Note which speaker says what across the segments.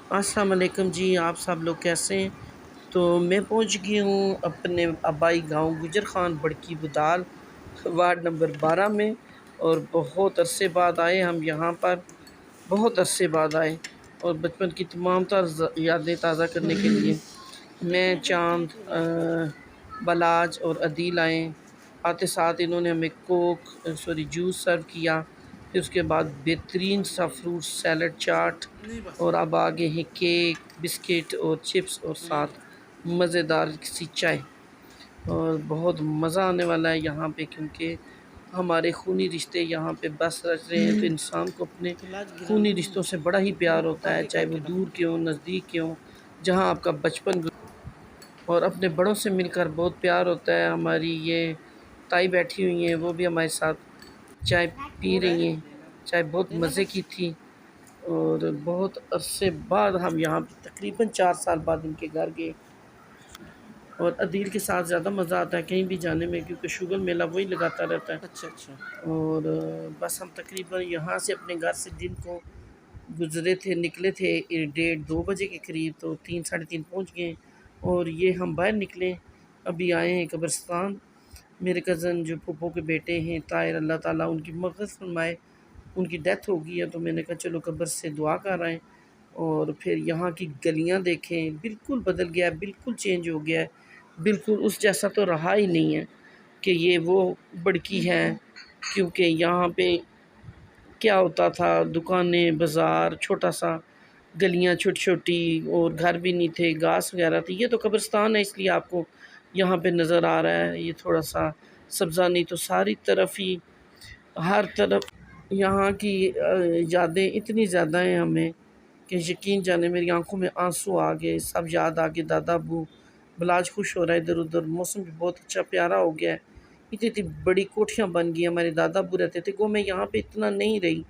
Speaker 1: अस्सलाम वालेकुम जी, आप सब लोग कैसे हैं? तो मैं पहुंच गई हूँ अपने आबाई गांव गुजर खान बड़की बुदाल वार्ड नंबर 12 में। और बहुत अरसे बाद आए हम यहाँ पर, बहुत अरसे बाद आए और बचपन की तमाम यादें ताज़ा करने के लिए मैं, चाँद, बलाज और अदील आए। आते साथ इन्होंने हमें जूस सर्व किया। फिर उसके बाद बेहतरीन सा फ्रूट सैलड चाट, और अब आगे हैं केक, बिस्किट और चिप्स और साथ मज़ेदार सी चाय। और बहुत मज़ा आने वाला है यहाँ पे, क्योंकि हमारे खूनी रिश्ते यहाँ पे बस रच रहे हैं। तो इंसान को अपने खूनी रिश्तों से बड़ा ही प्यार होता है, चाहे वो दूर के हों, नज़दीक के हों, जहाँ आपका बचपन। और अपने बड़ों से मिलकर बहुत प्यार होता है। हमारी ये ताई बैठी हुई हैं, वो भी हमारे साथ चाय पी रही हैं। चाय बहुत मज़े की थी। और बहुत अरसे बाद हम यहाँ पे तकरीबन 4 साल बाद इनके घर गए। और अदील के साथ ज़्यादा मज़ा आता है कहीं भी जाने में, क्योंकि शुगर मेला वही लगाता रहता है।
Speaker 2: अच्छा अच्छा।
Speaker 1: और बस हम तकरीबन यहाँ से अपने घर से दिन को गुज़रे थे, निकले थे 1:30-2 बजे के करीब, तो 3 साढ़े 3 पहुँच गए। और ये हम बाहर निकले, अभी आए हैं कब्रिस्तान। मेरे कज़न जो फूफो के बेटे हैं ताहिर, अल्लाह ताला उनकी मग़फ़िरत फ़रमाए, उनकी डेथ हो गई है। तो मैंने कहा चलो कब्र से दुआ कर आएँ। और फिर यहाँ की गलियाँ देखें, बिल्कुल बदल गया है, बिल्कुल चेंज हो गया है, बिल्कुल उस जैसा तो रहा ही नहीं है कि ये वो बड़की है। क्योंकि यहाँ पे क्या होता था, दुकानें, बाज़ार, छोटा-सा गलियाँ छोटी-छोटी, और घर भी नहीं थे, घास वगैरह थी। ये तो कब्रिस्तान है, इसलिए आपको यहाँ पे नज़र आ रहा है ये थोड़ा-सा सब्ज़ा, नहीं तो सारी तरफ ही, हर तरफ यहाँ की यादें इतनी ज़्यादा हैं हमें कि यकीन जाने मेरी आँखों में आँसू आ गए। सब याद आ गए, दादा अबू। बलाज खुश हो रहा है इधर-उधर, मौसम भी बहुत अच्छा प्यारा हो गया है। इतनी-इतनी बड़ी कोठियाँ बन गई हैं। हमारे दादा अबू रहते थे, मैं यहाँ पे इतना नहीं रही,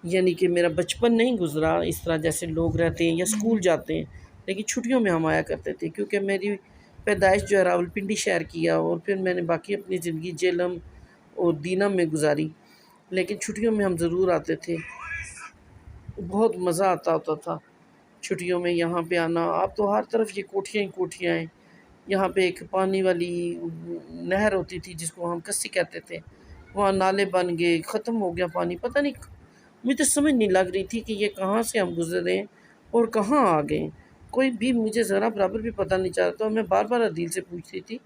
Speaker 1: यानी कि मेरा बचपन नहीं गुज़रा इस तरह जैसे लोग रहते हैं या स्कूल जाते हैं। लेकिन छुट्टियों में हम आया करते थे, क्योंकि मेरी पैदाइश जो है रावलपिंडी शहर की है, और फिर मैंने बाकी अपनी ज़िंदगी जेहलम और दीना में गुजारी। लेकिन छुट्टियों में हम ज़रूर आते थे, बहुत मज़ा आता होता था छुट्टियों में यहाँ पे आना। अब तो हर तरफ ये कोठियाँ ही कोठियाँ हैं। यहाँ पे एक पानी वाली नहर होती थी जिसको हम कस्सी कहते थे, वहाँ नाले बन गए, ख़त्म हो गया पानी। पता नहीं, मुझे तो समझ नहीं लग रही थी कि ये कहाँ से हम गुज़रे और कहाँ आ गए। कोई भी मुझे ज़रा बराबर भी पता नहीं चल रहा था। मैं बार-बार अदील से पूछती थी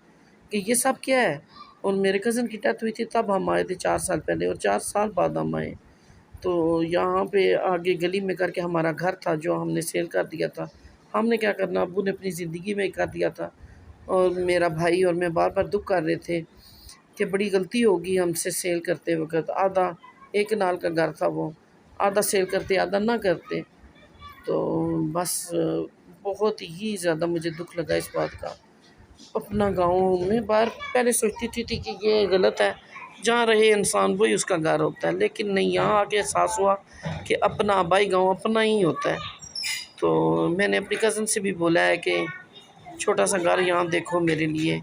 Speaker 1: कि ये सब क्या है? और मेरे कज़न की डेथ हुई थी तब हम आए थे 4 साल पहले, और 4 साल बाद हम आए। तो यहाँ पे आगे गली में करके हमारा घर था जो हमने सेल कर दिया था। हमने क्या करना, अब्बू ने अपनी ज़िंदगी में ही कर दिया था। और मेरा भाई और मैं बार-बार दुःख कर रहे थे कि बड़ी गलती होगी हमसे सेल करते वक़्त। आधा एक कनाल का घर था वो, आधा सेल करते आधा ना करते। तो बस बहुत ही ज़्यादा मुझे दुःख लगा इस बात का। अपना गाँव में बार पहले सोचती थी कि ये गलत है, जहाँ रहे इंसान वही उसका घर होता है। लेकिन नहीं, यहाँ आके एहसास हुआ कि अपना आबाई गाँव अपना ही होता है। तो मैंने अपनी कज़न से भी बोला है कि छोटा-सा घर यहाँ देखो मेरे लिए।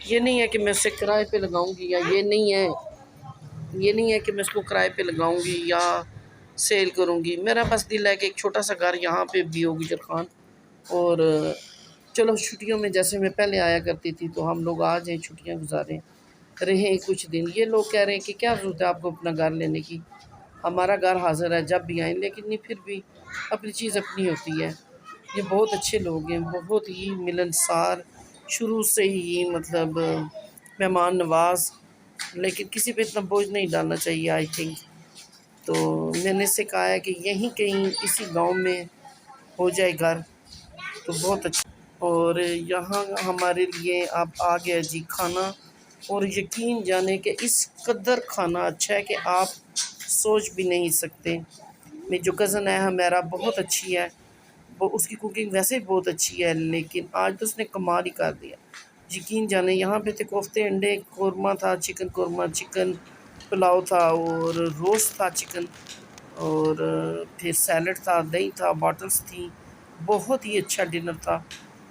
Speaker 1: ये नहीं है कि मैं उसे किराए पे लगाऊँगी, या ये नहीं है कि मैं इसको किराए पे लगाऊँगी या सेल करूँगी। मेरा बस दिल है कि एक छोटा-सा घर यहाँ पे भी हो गुजर खान। और चलो छुट्टियों में जैसे मैं पहले आया करती थी, तो हम लोग आ जाएँ, छुट्टियाँ गुज़ारें, रहें कुछ दिन। ये लोग कह रहे हैं कि क्या ज़रूरत है आपको अपना घर लेने की, हमारा घर हाज़िर है जब भी आएँ। लेकिन नहीं, फिर भी अपनी चीज़ अपनी होती है। ये बहुत अच्छे लोग हैं, बहुत ही मिलनसार, शुरू से ही मतलब मेहमान नवाज़। लेकिन किसी पे इतना बोझ नहीं डालना चाहिए आई थिंक। तो मैंने इससे कहा है कि यहीं कहीं इसी गाँव में हो जाए घर, तो बहुत अच्छा। और यहाँ हमारे लिए अब आ गया जी खाना, और यकीन जाने कि इस कदर खाना अच्छा है कि आप सोच भी नहीं सकते। मेरी जो कज़न है हमारा, बहुत अच्छी है, वो उसकी कुकिंग वैसे ही बहुत अच्छी है, लेकिन आज तो उसने कमाल ही कर दिया। यकीन जाने यहाँ पे थे कोफ्ते, अंडे, कोरमा था, चिकन कोरमा, चिकन पुलाव था, और रोस्ट था चिकन, और फिर सैलड था, दही था, बॉटल्स थी। बहुत ही अच्छा डिनर था,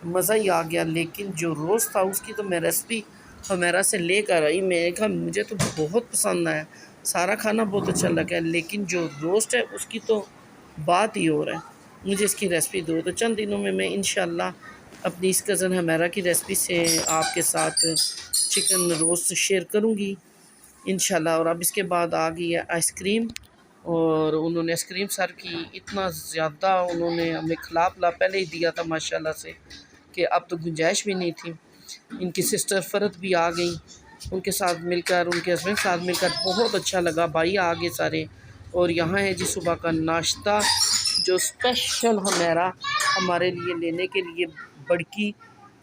Speaker 1: मज़ा ही आ गया। लेकिन जो रोस्ट था उसकी तो मैं रेसिपी हमेरा से लेकर आई। मैंने कहा मुझे तो बहुत पसंद आया, सारा खाना बहुत अच्छा लगा, लेकिन जो रोस्ट है उसकी तो बात ही और है। मुझे इसकी रेसिपी दो। तो चंद दिनों में मैं इंशाल्लाह अपनी इस कज़न हमेरा की रेसिपी से आपके साथ चिकन रोस्ट शेयर करूँगी इंशाल्लाह। और अब इसके बाद आ गई है आइसक्रीम, और उन्होंने आइसक्रीम सर्व की। इतना ज़्यादा उन्होंने हमें खिला पिला पहले ही दिया था माशाल्लाह से कि अब तो गुंजाइश भी नहीं थी। इनकी सिस्टर फ़रत भी आ गई, उनके साथ मिलकर, उनके हस्बैंड के साथ मिलकर बहुत अच्छा लगा। भाई आ गए सारे। और यहाँ है जी सुबह का नाश्ता जो स्पेशल हमेरा हमारे लिए लेने के लिए बड़की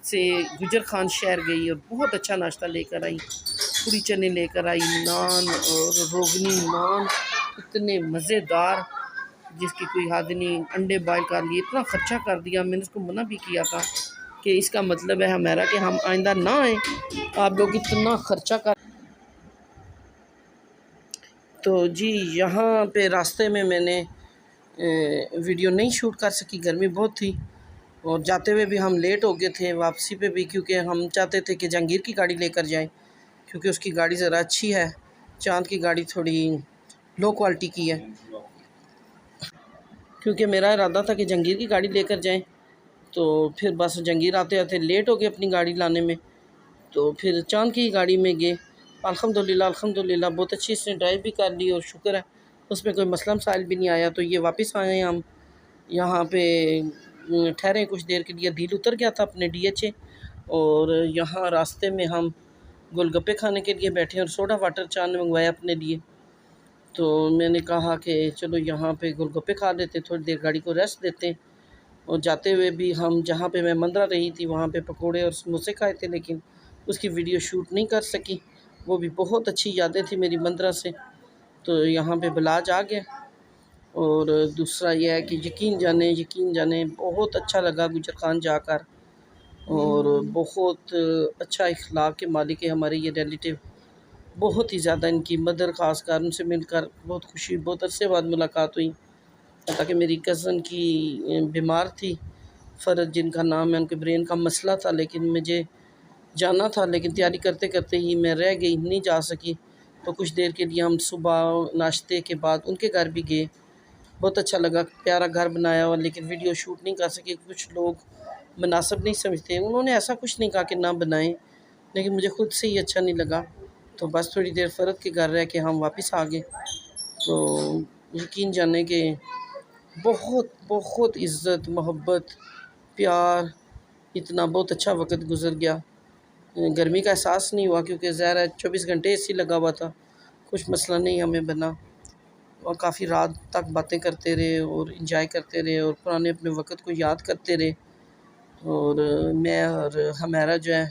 Speaker 1: से गुजर खान शहर गई और बहुत अच्छा नाश्ता लेकर आई। पूरी चने लेकर आई, नान और रोगनी नान इतने मज़ेदार जिसकी कोई हद नहीं। अंडे बॉयल कर लिए, इतना ख़र्चा कर दिया। मैंने उसको मना भी किया था कि इसका मतलब है हमारा कि हम आइंदा ना आए, आप लोग इतना ख़र्चा कर। तो जी यहाँ पे रास्ते में मैंने वीडियो नहीं शूट कर सकी, गर्मी बहुत थी और जाते हुए भी हम लेट हो गए थे, वापसी पे भी, क्योंकि हम चाहते थे कि जहांगीर की गाड़ी लेकर जाएं क्योंकि उसकी गाड़ी ज़रा अच्छी है। चांद की गाड़ी थोड़ी लो क्वालिटी की है, क्योंकि मेरा इरादा था कि जहांगीर की गाड़ी लेकर जाएं। तो फिर बस जहांगीर आते आते लेट हो गए अपनी गाड़ी लाने में, तो फिर चांद की गाड़ी में गए। अल्हम्दुलिल्लाह अल्हम्दुलिल्लाह बहुत अच्छी इसने ड्राइव भी कर ली और शुक्र है उसमें कोई मसला मसाइल भी नहीं आया। तो ये वापस आए हम यहाँ पे, ठहरे कुछ देर के लिए, दिल उतर गया था अपने DHA। और यहाँ रास्ते में हम गोलगप्पे खाने के लिए बैठे और सोडा वाटर चांद ने मंगवाया अपने लिए। तो मैंने कहा कि चलो यहाँ पे गोलगप्पे खा लेते, थोड़ी देर गाड़ी को रेस्ट देते। और जाते हुए भी हम जहाँ पे मैं मंदरा रही थी वहाँ पे पकोड़े और समोसे खाए थे, लेकिन उसकी वीडियो शूट नहीं कर सकी। वो भी बहुत अच्छी यादें थी मेरी मंदरा से। तो यहाँ पे बिलाज आ गया। और दूसरा यह है कि यकीन जाने बहुत अच्छा लगा गुजर खान जाकर, और बहुत अच्छा इखलाक के मालिक है हमारे ये रिलेटिव। बहुत ही ज़्यादा इनकी मदर ख़ासकर, उनसे मिलकर बहुत खुशी, बहुत अरसे बाद मुलाकात हुई। ताकि मेरी कज़न की बीमार थी फ़रत, जिनका नाम है, उनके ब्रेन का मसला था, लेकिन मुझे जाना था, लेकिन तैयारी करते करते ही मैं रह गई, नहीं जा सकी। तो कुछ देर के लिए हम सुबह नाश्ते के बाद उनके घर भी गए। बहुत अच्छा लगा, प्यारा घर बनाया हुआ, लेकिन वीडियो शूट नहीं कर सके। कुछ लोग मुनासिब नहीं समझते, उन्होंने ऐसा कुछ नहीं कहा कि ना बनाएं, लेकिन मुझे खुद से ही अच्छा नहीं लगा। तो बस थोड़ी देर फ़रत के घर रह के हम वापस आ गए। तो यकीन जाने के बहुत बहुत इज़्ज़त, मोहब्बत, प्यार, इतना बहुत अच्छा वक्त गुज़र गया। गर्मी का एहसास नहीं हुआ क्योंकि ज़ाहिर है 24 घंटे AC लगा हुआ था, कुछ मसला नहीं हमें बना। और काफ़ी रात तक बातें करते रहे और इंजॉय करते रहे और पुराने अपने वक्त को याद करते रहे। और मैं और हमारा जो है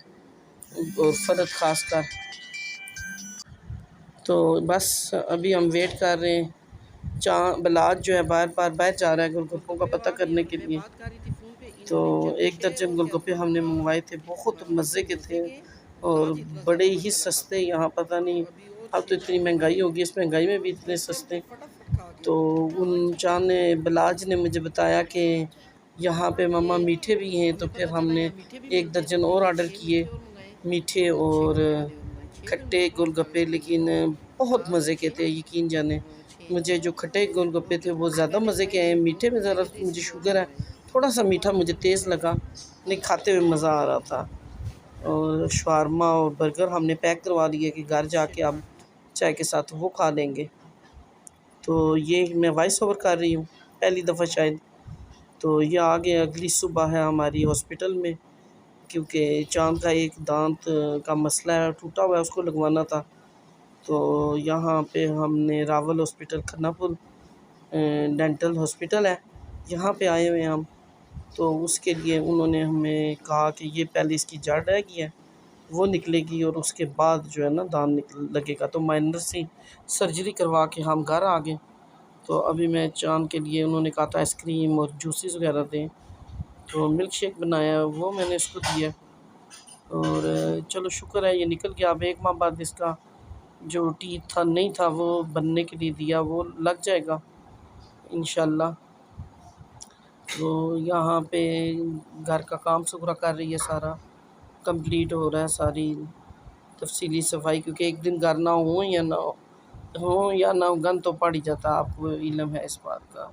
Speaker 1: और फ़रत ख़ास कर, तो बस अभी हम वेट कर रहे हैं। बिलाल जो है बार बार बाहर जा रहा है गोलगप्पों का पता करने के लिए। तो 1 दर्जन गोलगप्पे हमने मंगवाए थे, बहुत मज़े के थे और बड़े ही सस्ते। यहाँ पता नहीं अब तो इतनी महंगाई होगी, इस महंगाई में भी इतने सस्ते। तो उन चांद ने, बिलाज ने मुझे बताया कि यहाँ पे मम्मा मीठे भी हैं, तो फिर हमने 1 दर्जन और ऑर्डर किए, मीठे और खट्टे गोलगप्पे। लेकिन बहुत मज़े के थे, यकीन जाने। मुझे जो खट्टे गोलगप्पे थे वो ज़्यादा मज़े के आए, मीठे में ज़रा मुझे शुगर है, थोड़ा सा मीठा मुझे तेज़ लगा, नहीं खाते हुए मज़ा आ रहा था। और शवारमा और बर्गर हमने पैक करवा लिए कि घर जाके अब चाय के साथ वो खा लेंगे। तो ये मैं वॉइस ओवर कर रही हूँ पहली दफ़ा शायद। तो ये आगे अगली सुबह है हमारी हॉस्पिटल में, क्योंकि चांद का एक दांत का मसला है, टूटा हुआ है, उसको लगवाना था। तो यहाँ पे हमने रावल हॉस्पिटल, खन्नापुर डेंटल हॉस्पिटल है, यहाँ पे आए हुए हैं हम। तो उसके लिए उन्होंने हमें कहा कि ये पहले इसकी जड़ रह गई है, वो निकलेगी और उसके बाद जो है ना दांत लगेगा। तो माइनर सी सर्जरी करवा के हम घर आ गए। तो अभी मैं चांद के लिए, उन्होंने कहा था आइसक्रीम और जूसेस वगैरह दें, तो मिल्क शेक बनाया, वो मैंने इसको दिया। और चलो शुक्र है ये निकल गया। अब 1 माह बाद इसका जो टीथ था, नहीं था, वो बनने के लिए दिया, वो लग जाएगा इंशाल्लाह। तो यहाँ पे घर का काम सुगरा कर रही है, सारा कंप्लीट हो रहा है, सारी तफसीली सफाई, क्योंकि एक दिन घर ना हो या ना हो गंद तो पड़ ही जाता, आपको इल्म है इस बात का।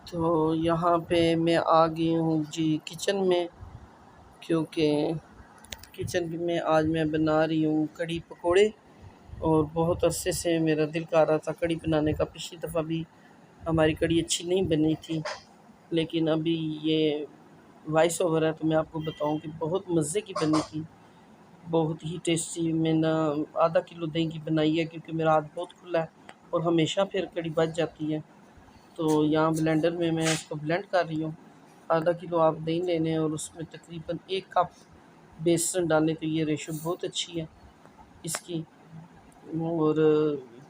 Speaker 1: तो यहाँ पे मैं आ गई हूँ जी किचन में, क्योंकि किचन में आज मैं बना रही हूँ कड़ी पकोड़े। और बहुत अरसे से मेरा दिल कर रहा था कड़ी बनाने का। पिछली दफ़ा भी हमारी कड़ी अच्छी नहीं बनी थी, लेकिन अभी ये वॉइस ओवर है तो मैं आपको बताऊं कि बहुत मज़े की बनी थी, बहुत ही टेस्टी। मैंने आधा किलो दही की बनाई है, क्योंकि मेरा हाथ बहुत खुला है और हमेशा फिर कड़ी बच जाती है। तो यहाँ ब्लेंडर में मैं इसको ब्लेंड कर रही हूँ। आधा किलो आप दही लेने और उसमें तकरीबन 1 कप बेसन डालने, तो ये रेशो बहुत अच्छी है इसकी। और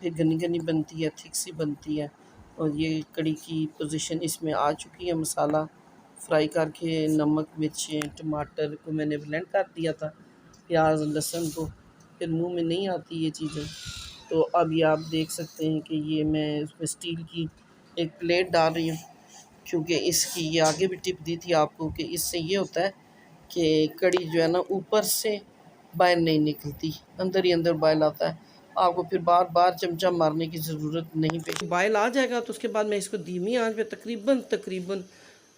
Speaker 1: फिर घनी घनी बनती है, थिक सी बनती है। और ये कड़ी की पोजीशन इसमें आ चुकी है। मसाला फ्राई करके नमक मिर्चें टमाटर को मैंने ब्लेंड कर दिया था, प्याज लहसुन को, फिर मुंह में नहीं आती ये चीज़ें। तो अब ये आप देख सकते हैं कि ये मैं उसमें स्टील की एक प्लेट डाल रही हूँ, क्योंकि इसकी ये आगे भी टिप दी थी आपको कि इससे ये होता है कि कड़ी जो है ना ऊपर से बाहर नहीं निकलती, अंदर ही अंदर बॉयल आता है। आपको फिर बार बार चमचा मारने की ज़रूरत नहीं पे। बॉयल आ जाएगा तो उसके बाद मैं इसको धीमी आंच पे तकरीबन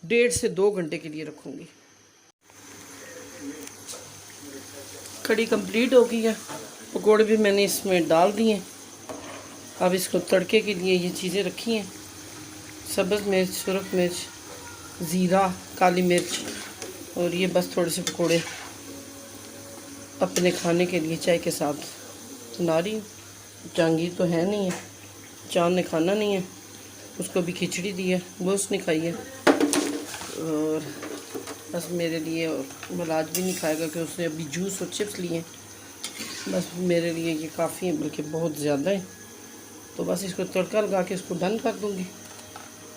Speaker 1: 1.5 से 2 घंटे के लिए रखूँगी। कड़ी कंप्लीट हो गई है, पकौड़े भी मैंने इसमें डाल दिए। अब इसको तड़के के लिए ये चीज़ें रखी हैं, सब्ज़ मिर्च, सुरख मिर्च, ज़ीरा, काली मिर्च, और ये बस थोड़े से पकौड़े अपने खाने के लिए चाय के साथ बना रही हूँ। जहांगीर तो है नहीं है, चांद ने खाना नहीं है, उसको भी खिचड़ी दी है, वो उसने खाई है। और बस मेरे लिए, मलाज भी नहीं खाएगा कि उसने अभी जूस और चिप्स लिए। बस मेरे लिए ये काफ़ी है, बल्कि बहुत ज़्यादा है। तो बस इसको तड़का लगा के इसको डन कर दूँगी।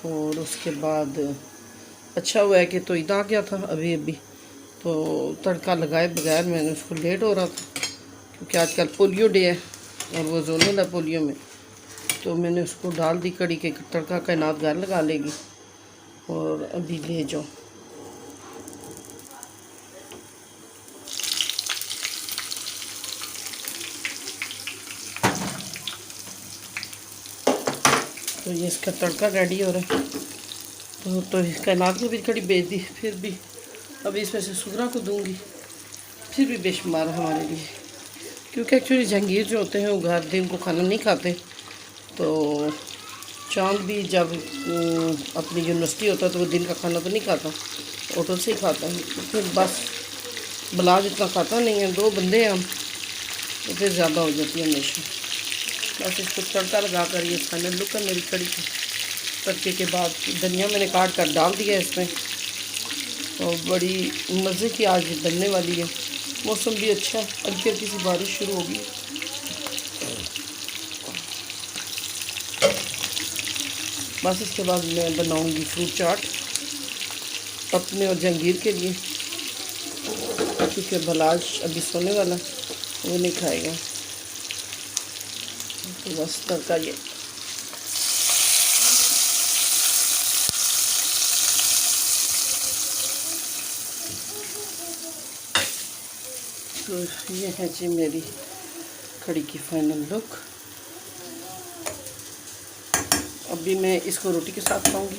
Speaker 1: और उसके बाद अच्छा हुआ है कि तो इधर आ गया था अभी अभी, तो तड़का लगाए बगैर मैंने उसको लेट हो रहा था, क्योंकि आजकल पोलियो डे है और वो जोनल है पोलियो में। तो मैंने उसको डाल दी कड़ी के तड़का, कायनात घर लगा लेगी। और अभी ले जाओ। तो ये इसका तड़का रेडी हो रहा है। तो कायनात को भी कड़ी बेच दी, फिर भी अभी इसमें से सुगरा को दूंगी, फिर भी बेशुमार हमारे लिए। क्योंकि एक्चुअली जहांगीर जो होते हैं वो घर दिन को खाना नहीं खाते। तो चांद भी जब अपनी यूनिवर्सिटी होता है तो वो दिन का खाना तो नहीं खाता, होटल से ही खाता है। तो फिर बस बलाज इतना खाता नहीं है, 2 बंदे हैं हम, तो फिर ज़्यादा हो जाती है हमेशा। बस इसको तड़का लगा कर, ये फाइनल लुक है मेरी कड़ी की। तड़के के बाद धनिया मैंने काट कर डाल दिया इसमें। और बड़ी मज़े की आज बनने वाली है। मौसम भी अच्छा है, हल्की हल्की सी बारिश शुरू होगी। बस इसके बाद मैं बनाऊंगी फ्रूट चाट अपने और जहांगीर के लिए, क्योंकि बलाज अभी सोने वाला, वो नहीं खाएगा। तो बस तड़का ये तो ये है जी मेरी कड़ी की फाइनल लुक। अभी मैं इसको रोटी के साथ खाऊंगी।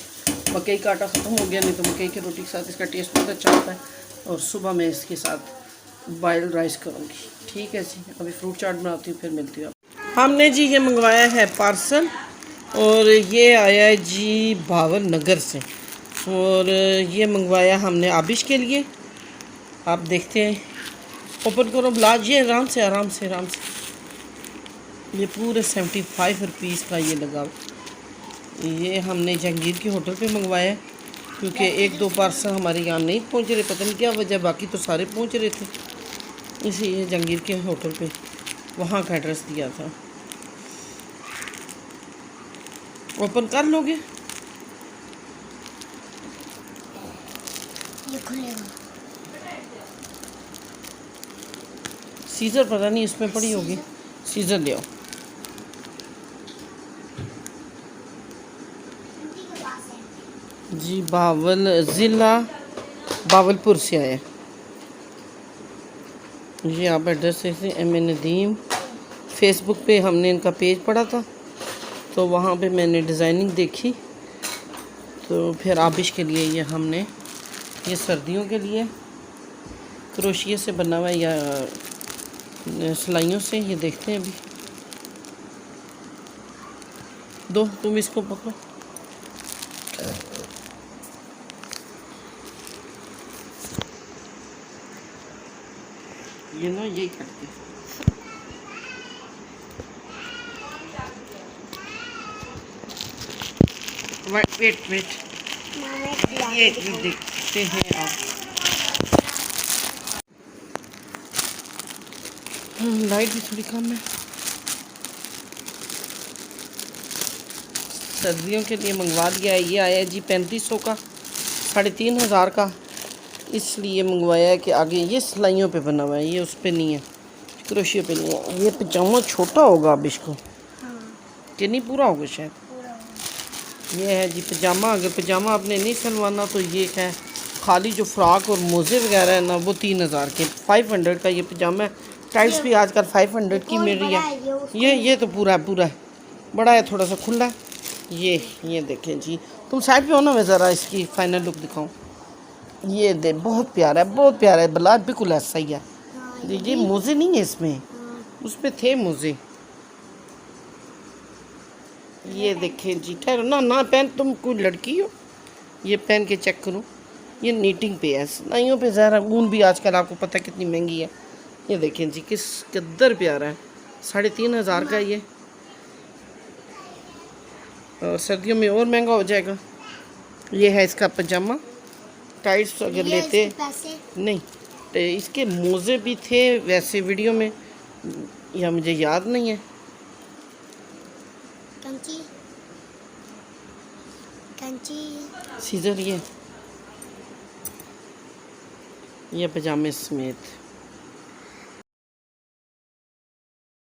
Speaker 1: मकई का आटा ख़त्म हो गया, नहीं तो मकई की रोटी के साथ इसका टेस्ट बहुत अच्छा होता है। और सुबह मैं इसके साथ बॉइल्ड राइस करूंगी। ठीक है जी, अभी फ्रूट चाट बनाती हूँ, फिर मिलती हूँ। हमने जी ये मंगवाया है पार्सल, और ये आया है जी भावल नगर से। और ये मंगवाया हमने आबिश के लिए। आप देखते हैं, ओपन करो ब्लाज, ये आराम से आराम से आराम से। ये पूरे 75 रुपीज़ का ये लगा। ये हमने जहांगीर के होटल पे मंगवाया, क्योंकि 1-2 पार्सल हमारे यहाँ नहीं पहुँच रहे, पता नहीं क्या वजह, बाकी तो सारे पहुँच रहे थे। इसलिए जहांगीर के होटल पे वहाँ का एड्रेस दिया था। ओपन कर लोगे? सीज़र पता नहीं इसमें पड़ी होगी, सीज़र ले आओ। जी ज़िला बावलपुर से आया। जी आप एड्रेस देखें, एम ए नदीम। फेसबुक पे हमने इनका पेज पढ़ा था, तो वहाँ पे मैंने डिज़ाइनिंग देखी, तो फिर आबिश के लिए ये हमने, ये सर्दियों के लिए क्रोशिया से बना हुआ है या सिलाइयों से, ये देखते हैं अभी। दो, तुम इसको पकड़ो। ये ना यही करते हैं। वेट वेट, ये देखते हैं आप। लाइट भी थोड़ी कम है। सर्दियों के लिए मंगवा दिया है। ये आया है जी 3500 का, 3500 का, इसलिए मंगवाया है कि आगे ये सिलाइयों पे बना हुआ है, ये उस पे नहीं है, क्रोशिया पे नहीं है। ये पजामा छोटा होगा अब इसको, कि नहीं पूरा होगा शायद। ये है जी पजामा। अगर पजामा आपने नहीं सिलवाना तो ये है खाली जो फ्रॉक और मोज़े वगैरह है ना, वो 3000 के, 500 का ये पजामा है। टाइट्स भी आजकल 500 की मिल रही है। ये तो पूरा है, बड़ा है, थोड़ा सा खुला है। ये देखें जी, तुम साइड पे हो ना, मैं ज़रा इसकी फाइनल लुक दिखाऊं। ये दे, बहुत प्यारा है बला, बिल्कुल ऐसा ही है। ये मोज़े नहीं है इसमें, उसमें थे मोज़े। ये देखें जी, ठहरो ना पहन, तुम कोई लड़की हो, ये पहन के चेक करो। ये नीटिंग पे है, सिलाइयों पे ज़रा ऊन भी आजकल आपको पता है कितनी महंगी है। ये देखें जी, किस कदर प्यारा है, 3500 का ये। और सर्दियों में और महंगा हो जाएगा। ये है इसका पजामा। टाइट्स अगर लेते नहीं तो इसके मोज़े भी थे वैसे वीडियो में, या मुझे याद नहीं है। सीजर ये पजामे समेत।